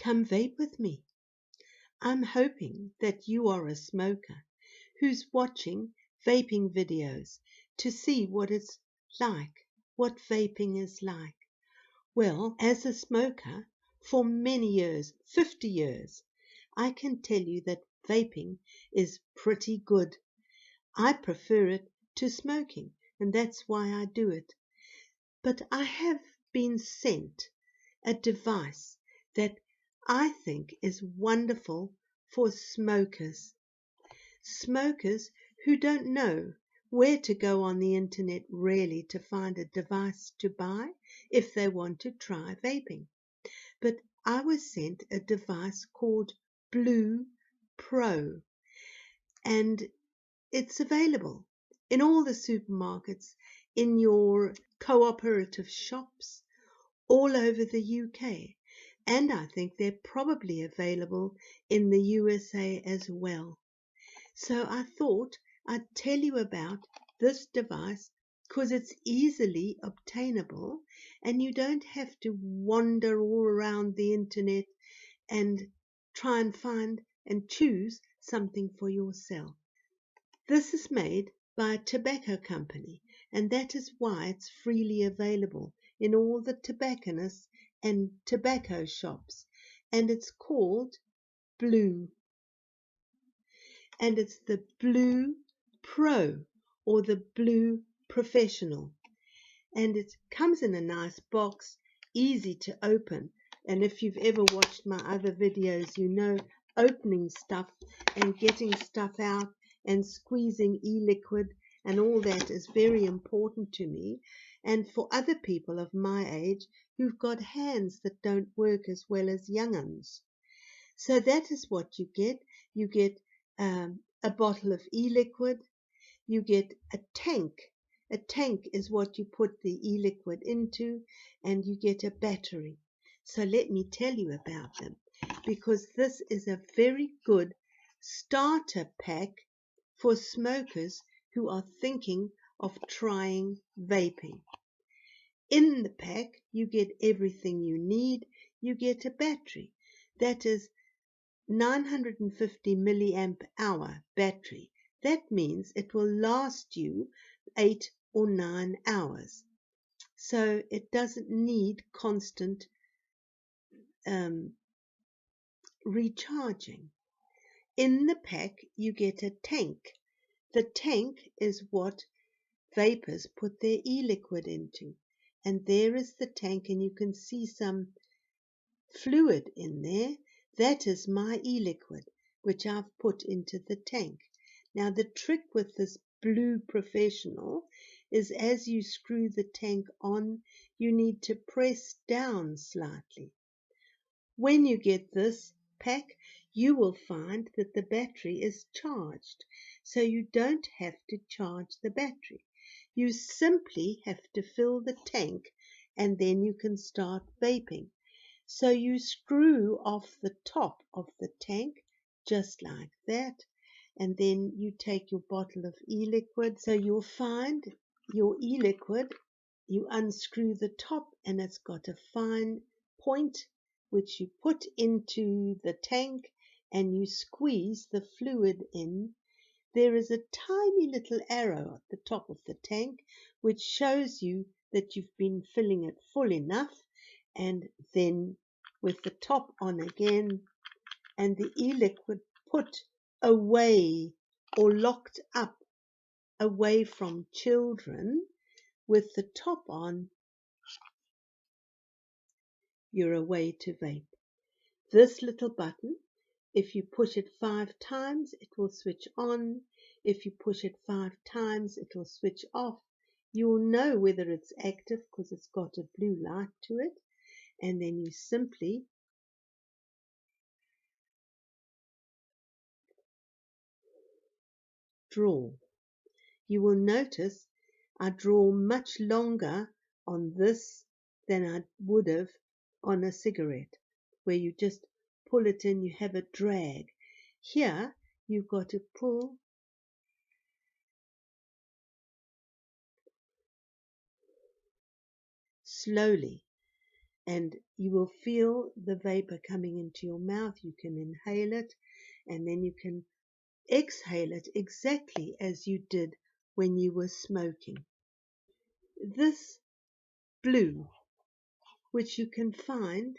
come vape with me. I'm hoping that you are a smoker who's watching vaping videos to see what it's like, what vaping is like. Well, as a smoker for many years, 50 years, I can tell you that vaping is pretty good. I prefer it to smoking, and that's why I do it. But I have been sent a device that I think is wonderful for smokers. Smokers who don't know where to go on the internet really to find a device to buy if they want to try vaping. But I was sent a device called BLU Pro, and it's available in all the supermarkets, in your cooperative shops all over the UK, and I think they're probably available in the USA as well. So I thought I'd tell you about this device because it's easily obtainable and you don't have to wander all around the internet and try and find and choose something for yourself. This is made by a tobacco company, and that is why it's freely available in all the tobacconists and tobacco shops, and it's called BLU. And it's the BLU Pro or the BLU Professional. And it comes in a nice box, easy to open. And if you've ever watched my other videos, you know opening stuff and getting stuff out and squeezing e-liquid and all that is very important to me and for other people of my age who've got hands that don't work as well as young uns. So that is what you get. You get a bottle of e-liquid. You get a tank. A tank is what you put the e-liquid into, and you get a battery. So let me tell you about them, because this is a very good starter pack for smokers who are thinking of trying vaping. In the pack, you get everything you need. You get a battery. That is 950 milliamp hour battery. That means it will last you 8 or 9 hours. So it doesn't need constant recharging. In the pack, you get a tank. The tank is what vapors put their e-liquid into. And there is the tank, and you can see some fluid in there. That is my e-liquid, which I've put into the tank. Now the trick with this BLU Professional is as you screw the tank on, you need to press down slightly. When you get this pack, you will find that the battery is charged, so you don't have to charge the battery. You simply have to fill the tank and then you can start vaping. So you screw off the top of the tank just like that, and then you take your bottle of e-liquid. So you'll find your e-liquid, you unscrew the top and it's got a fine point which you put into the tank and you squeeze the fluid in. There is a tiny little arrow at the top of the tank which shows you that you've been filling it full enough, and then with the top on again and the e-liquid put away or locked up away from children with the top on, you're away to vape. This little button, if you push it 5 times, it will switch on. If you push it 5 times, it will switch off. You'll know whether it's active because it's got a blue light to it. And then you simply draw. You will notice I draw much longer on this than I would have on a cigarette, where you just pull it in, you have a drag. Here you've got to pull slowly. and you will feel the vapor coming into your mouth. You can inhale it, and then you can exhale it exactly as you did when you were smoking. This blue, which you can find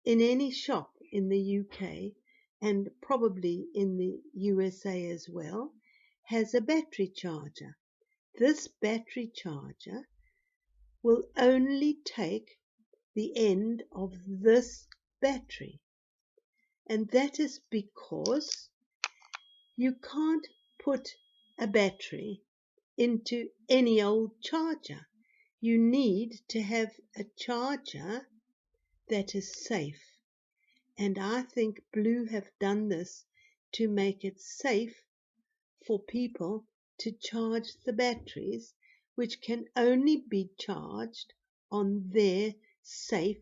in any shop in the UK and probably in the USA as well, has a battery charger. This battery charger will only take the end of this battery, and that is because you can't put a battery into any old charger. You need to have a charger that is safe, and I think Blue have done this to make it safe for people to charge the batteries, which can only be charged on their safe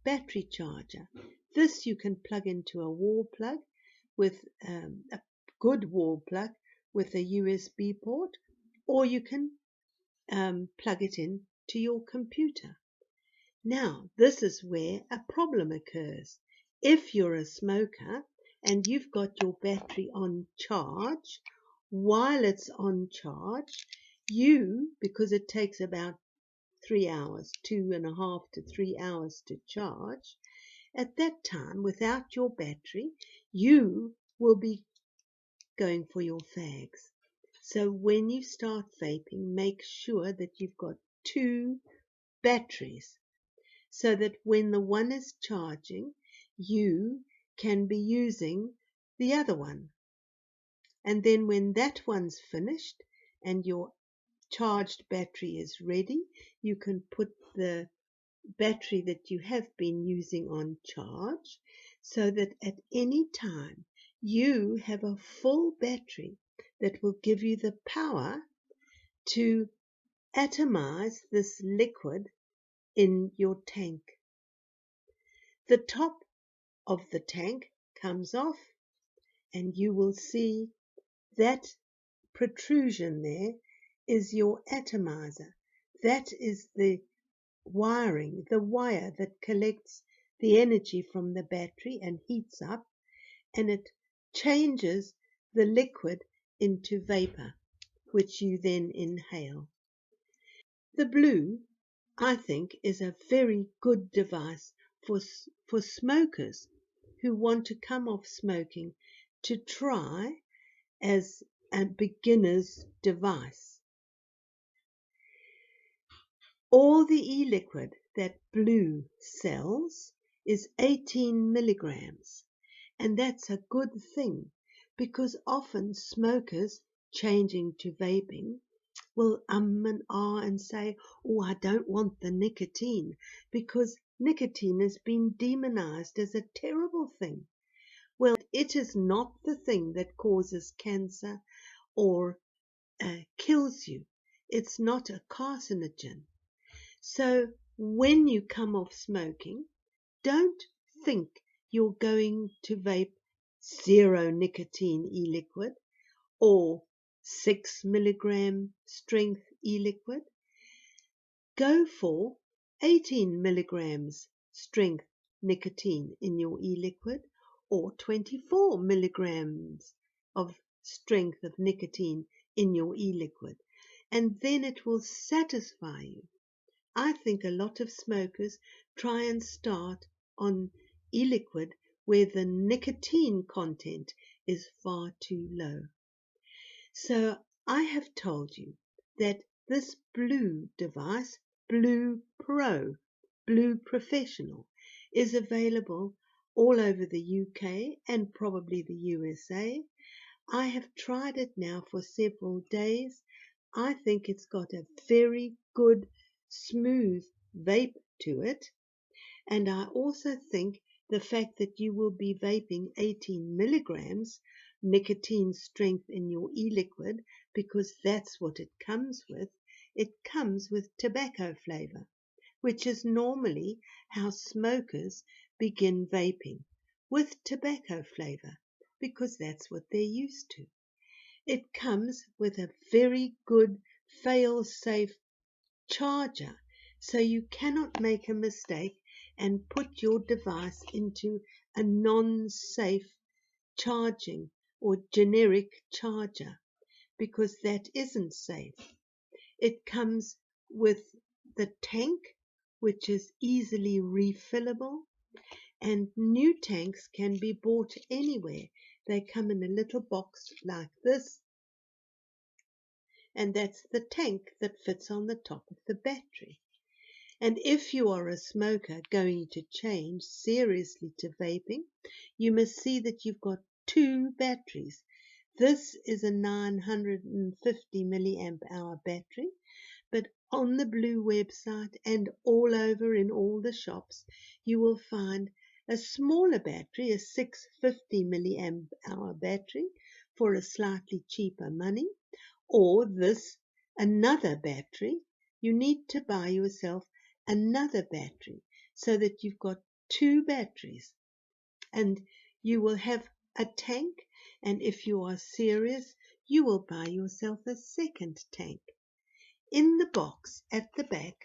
battery charger. This you can plug into a wall plug with a good wall plug with a USB port, or you can plug it in to your computer. Now, this is where a problem occurs. If you're a smoker and you've got your battery on charge, while it's on charge, because it takes about 3 hours, 2.5 to 3 hours to charge, at that time, without your battery, you will be going for your fags. So when you start vaping, make sure that you've got 2 batteries, so that when the one is charging, you can be using the other one. And then when that one's finished and your charged battery is ready, you can put the battery that you have been using on charge, so that at any time you have a full battery that will give you the power to atomize this liquid in your tank. The top of the tank comes off, and you will see that protrusion there is your atomizer. That is the wiring, the wire that collects the energy from the battery and heats up, and it changes the liquid into vapor, which you then inhale. The Blue, I think, is a very good device for smokers who want to come off smoking, to try as a beginner's device. All the e-liquid that Blue sells is 18 milligrams, and that's a good thing, because often smokers changing to vaping will and ah and say, oh, I don't want the nicotine, because nicotine has been demonized as a terrible thing. Well, it is not the thing that causes cancer or kills you. It's not a carcinogen. So when you come off smoking, don't think you're going to vape 0 nicotine e-liquid or 6 milligram strength e-liquid. Go for 18 milligrams strength nicotine in your e-liquid, or 24 milligrams of strength of nicotine in your e-liquid, and then it will satisfy you. I think a lot of smokers try and start on e-liquid where the nicotine content is far too low. So I have told you that this Blue device, Blue Pro, Blue Professional, is available all over the UK and probably the USA. I have tried it now for several days. I think it's got a very good, smooth vape to it. And I also think the fact that you will be vaping 18 milligrams nicotine strength in your e-liquid, because that's what it comes with. It comes with tobacco flavor, which is normally how smokers begin vaping, with tobacco flavor, because that's what they're used to. It comes with a very good fail-safe charger, so you cannot make a mistake and put your device into a non-safe charging or generic charger, because that isn't safe. It comes with the tank, which is easily refillable, and new tanks can be bought anywhere. They come in a little box like this, and that's the tank that fits on the top of the battery. And if you are a smoker going to change seriously to vaping, you must see that you've got two batteries. This is a 950 milliamp hour battery, but on the Blue website and all over in all the shops, you will find a smaller battery, a 650 milliamp hour battery for a slightly cheaper money, or this another battery. You need to buy yourself another battery so that you've got two batteries, and you will have a tank, and if you are serious, you will buy yourself a second tank. In the box at the back,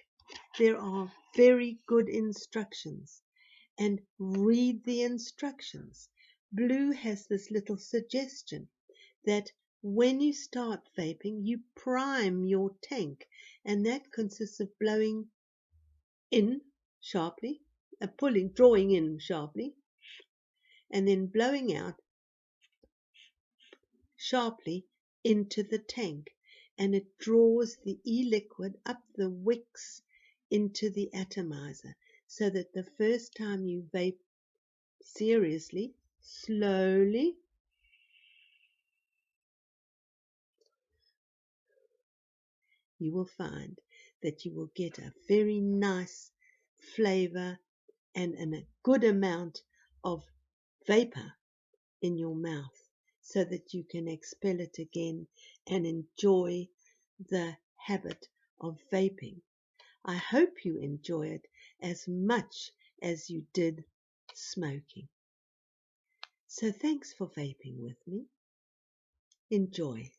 there are very good instructions, and read the instructions. Blue has this little suggestion that when you start vaping, you prime your tank, and that consists of blowing in sharply, drawing in sharply, and then blowing out sharply into the tank, and it draws the e-liquid up the wicks into the atomizer, so that the first time you vape seriously, slowly, you will find that you will get a very nice flavor and a good amount of vapor in your mouth, so that you can expel it again and enjoy the habit of vaping. I hope you enjoy it as much as you did smoking. So thanks for vaping with me. Enjoy.